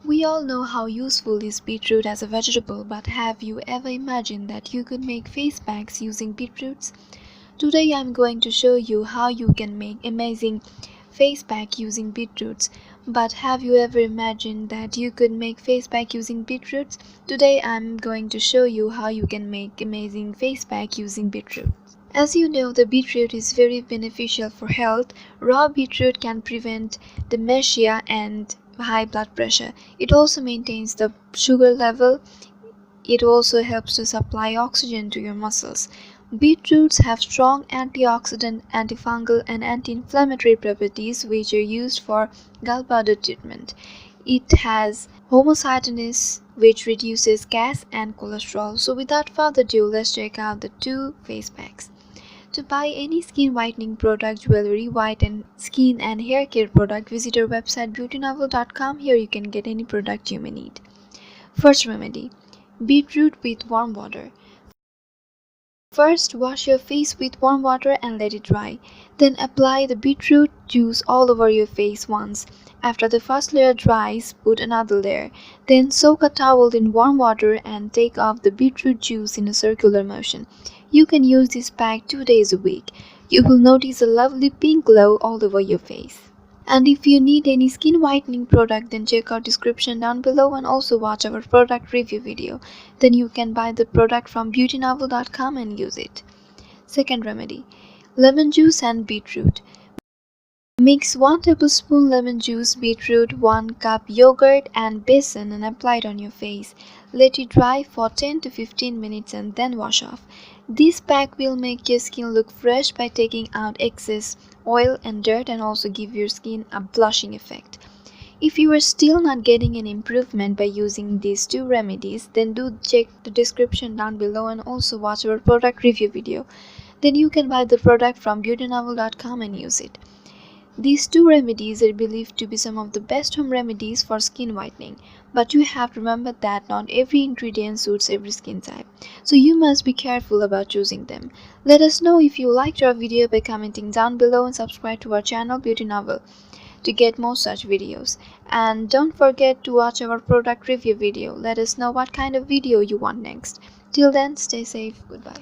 We all know how useful is beetroot as a vegetable, but have you ever imagined that you could make face packs using beetroots? Today I'm going to show you how you can make amazing face pack using beetroots. But have you ever imagined that you could make face pack using beetroots? Today I'm going to show you how you can make amazing face pack using beetroot. As you know, the beetroot is very beneficial for health. Raw beetroot can prevent dementia and high blood pressure. It also maintains the sugar level. It also helps to supply oxygen to your muscles. Beetroots have strong antioxidant, antifungal, and anti-inflammatory properties which are used for gallbladder treatment. It has homocysteine which reduces gas and cholesterol. So without further ado, let's check out the two face packs. To buy any skin whitening product, jewelry, whiten skin and hair care product, visit our website beautynovel.com. Here you can get any product you may need. First remedy: beetroot with warm water. First, wash your face with warm water and let it dry. Then apply the beetroot juice all over your face once. After the first layer dries, put another layer. Then soak a towel in warm water and take off the beetroot juice in a circular motion. You can use this pack 2 days a week. You will notice a lovely pink glow all over your face. And if you need any skin whitening product, then check our description down below and also watch our product review video. Then you can buy the product from beautynovel.com and use it. Second remedy: lemon juice and beetroot. Mix 1 tablespoon lemon juice, beetroot, 1 cup yogurt and besan and apply it on your face. Let it dry for 10 to 15 minutes and then wash off. This pack will make your skin look fresh by taking out excess oil and dirt and also give your skin a blushing effect. If you are still not getting an improvement by using these two remedies, then do check the description down below and also watch our product review video. Then you can buy the product from beautynovel.com and use it. These two remedies are believed to be some of the best home remedies for skin whitening, but you have to remember that not every ingredient suits every skin type, so you must be careful about choosing them. Let us know if you liked our video by commenting down below and subscribe to our channel Beauty Novel to get more such videos. And don't forget to watch our product review video. Let us know what kind of video you want next. Till then, stay safe. Goodbye.